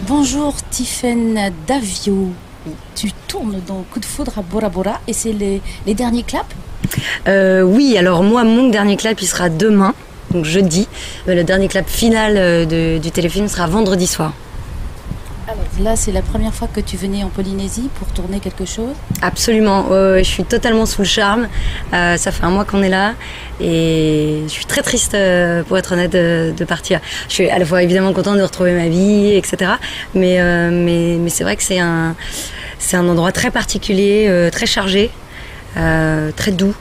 Bonjour Tiffaine Davio, tu tournes dans Coup de foudre à Bora Bora et c'est les derniers claps? Oui, alors moi mon dernier clap il sera demain, donc jeudi. Le dernier clap final du téléfilm sera vendredi soir. Alors là c'est la première fois que tu venais en Polynésie pour tourner quelque chose? Absolument, je suis totalement sous le charme. Ça fait un mois qu'on est là et je suis très triste, pour être honnête, de partir. Je suis à la fois évidemment contente de retrouver ma vie, etc. Mais c'est vrai que c'est un endroit très particulier, très chargé, très doux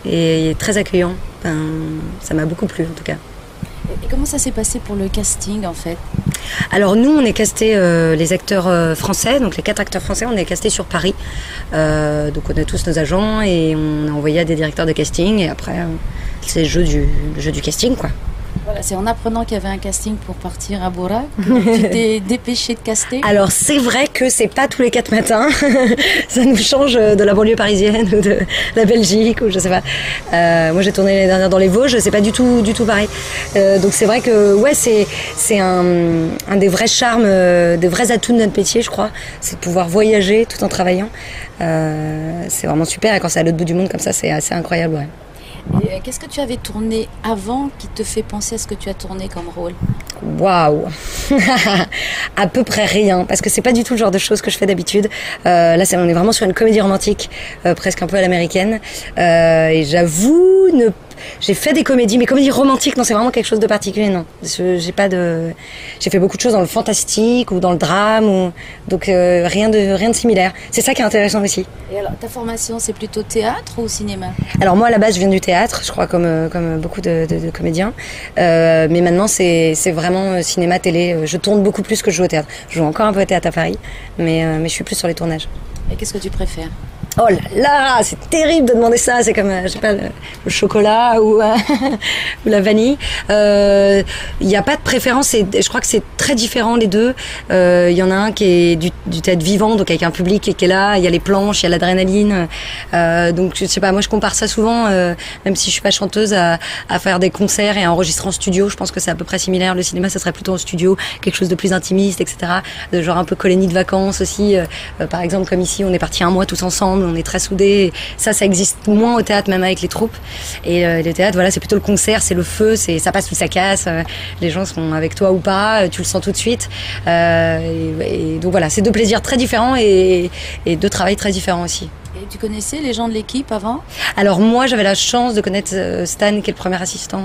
et très accueillant. Enfin, ça m'a beaucoup plu en tout cas. Et comment ça s'est passé pour le casting en fait? Alors nous on est castés, les acteurs français, donc les 4 acteurs français, on est castés sur Paris. Donc on a tous nos agents et on a envoyé à des directeurs de casting et après c'est le jeu du casting quoi. Voilà, c'est en apprenant qu'il y avait un casting pour partir à Bora que tu t'es dépêché de caster? Alors c'est vrai que c'est pas tous les 4 matins, ça nous change de la banlieue parisienne ou de la Belgique ou je sais pas. Moi j'ai tourné l'année dernière dans les Vosges, c'est pas du tout pareil. Donc c'est vrai que ouais c'est un des vrais charmes, des vrais atouts de notre métier je crois, c'est de pouvoir voyager tout en travaillant. C'est vraiment super et quand c'est à l'autre bout du monde comme ça c'est assez incroyable. Ouais. Et qu'est-ce que tu avais tourné avant qui te fait penser à ce que tu as tourné comme rôle? Waouh. À peu près rien, parce que c'est pas du tout le genre de choses que je fais d'habitude. Là, on est vraiment sur une comédie romantique, presque un peu à l'américaine. Et j'avoue, j'ai fait des comédies, mais comédies romantiques, non, c'est vraiment quelque chose de particulier, non. J'ai fait beaucoup de choses dans le fantastique ou dans le drame, donc rien de similaire. C'est ça qui est intéressant aussi. Et alors, ta formation, c'est plutôt théâtre ou cinéma? Alors moi, à la base, je viens du théâtre, je crois, comme beaucoup de comédiens. Mais maintenant, c'est vraiment cinéma, télé. Je tourne beaucoup plus que je joue au théâtre. Je joue encore un peu au théâtre à Paris, mais je suis plus sur les tournages. Et qu'est-ce que tu préfères? Oh là là, c'est terrible de demamer ça. C'est comme, je sais pas, le chocolat ou la vanille. Il n'y a pas de préférence. Je crois que c'est très différent les deux. Il y en a un qui est du théâtre vivant, donc avec un public qui est là. Il y a les planches, il y a l'adrénaline. Donc je sais pas, moi je compare ça souvent, même si je suis pas chanteuse, à faire des concerts et à enregistrer en studio. Je pense que c'est à peu près similaire. Le cinéma, ça serait plutôt en studio, quelque chose de plus intimiste, etc. De genre un peu colonie de vacances aussi. Par exemple, comme ici, on est partis un mois tous ensemble. On est très soudés. Ça existe moins au théâtre, même avec les troupes. Et le théâtre, voilà, c'est plutôt le concert, c'est le feu, ça passe ou ça casse. Les gens sont avec toi ou pas, tu le sens tout de suite. Et donc voilà, c'est deux plaisirs très différents et deux travails très différents aussi. Et tu connaissais les gens de l'équipe avant? Alors moi j'avais la chance de connaître Stan qui est le premier assistant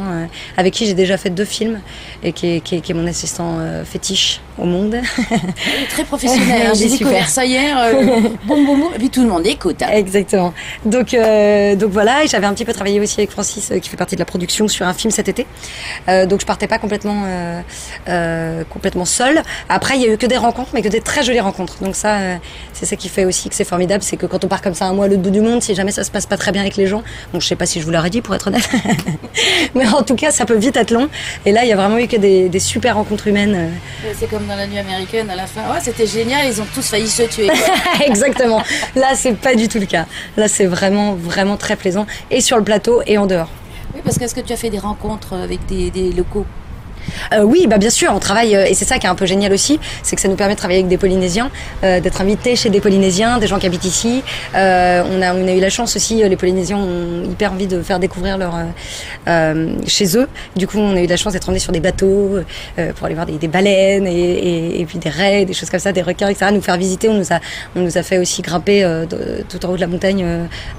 avec qui j'ai déjà fait 2 films et qui est mon assistant fétiche au monde. Il est très professionnel, hein. J'ai découvert ça hier, boum, et puis tout le monde écoute. Hein. Exactement. Donc voilà, et j'avais un petit peu travaillé aussi avec Francis qui fait partie de la production sur un film cet été. Donc je partais pas complètement seule. Après il y a eu que des rencontres, mais que des très jolies rencontres. Donc ça c'est ça qui fait aussi que c'est formidable, c'est que quand on part comme ça un mois à l'autre bout du monde, si jamais ça se passe pas très bien avec les gens, donc je sais pas si je vous l'aurais dit pour être honnête, mais en tout cas ça peut vite être long. Et là il y a vraiment eu que des super rencontres humaines. C'est comme dans La Nuit américaine à la fin. Oh, c'était génial, ils ont tous failli se tuer. Exactement. Là c'est pas du tout le cas. Là c'est vraiment très plaisant et sur le plateau et en dehors. Oui, parce qu'est-ce que tu as fait des rencontres avec des locaux? Oui, bah bien sûr, on travaille, et c'est ça qui est un peu génial aussi, c'est que ça nous permet de travailler avec des Polynésiens, d'être invités chez des Polynésiens, des gens qui habitent ici. On a eu la chance aussi, les Polynésiens ont hyper envie de faire découvrir chez eux. Du coup, on a eu la chance d'être emmenés sur des bateaux pour aller voir des baleines et puis des raies, des choses comme ça, des requins, etc. Nous faire visiter, on nous a fait aussi grimper tout en haut de la montagne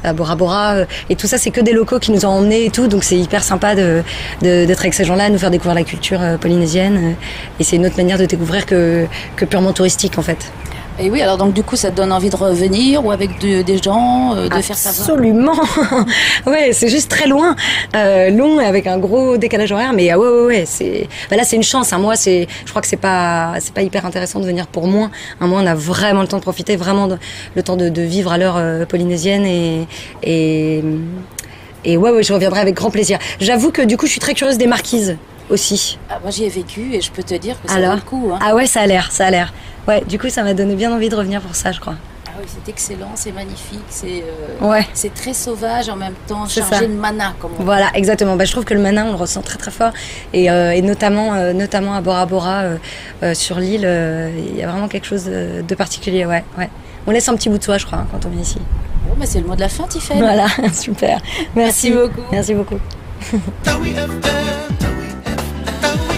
à Bora Bora. Et tout ça, c'est que des locaux qui nous ont emmenés et tout, donc c'est hyper sympa d'être avec ces gens-là, nous faire découvrir la culture polynésienne, et c'est une autre manière de découvrir que purement touristique en fait. Et oui, alors donc du coup ça te donne envie de revenir ou avec des gens, de faire ça? Absolument. Ouais, c'est juste très loin, long avec un gros décalage horaire, mais ouais, là c'est une chance. Un mois, je crois que c'est pas hyper intéressant de venir pour moins. Un mois, on a vraiment le temps de profiter, vraiment le temps de vivre à l'heure polynésienne et ouais, je reviendrai avec grand plaisir. J'avoue que du coup, je suis très curieuse des marquises aussi. Ah, moi, j'y ai vécu et je peux te dire que ça vaut le coup. Hein. Ah ouais, ça a l'air. Ouais, du coup, ça m'a donné bien envie de revenir pour ça, je crois. Ah oui, c'est excellent, c'est magnifique, Ouais. c'est très sauvage en même temps, C'est chargé ça. de mana, comme on dit. Voilà, exactement. Je trouve que le mana, on le ressent très très fort. Et notamment à Bora Bora, sur l'île, il y a vraiment quelque chose de particulier. Ouais, ouais. On laisse un petit bout de soi, je crois, quand on vient ici. Bon, mais c'est le mot de la fin, Tiffaine. Voilà, super. Merci beaucoup. Merci beaucoup. Tawi FM, Tawi FM, Tawi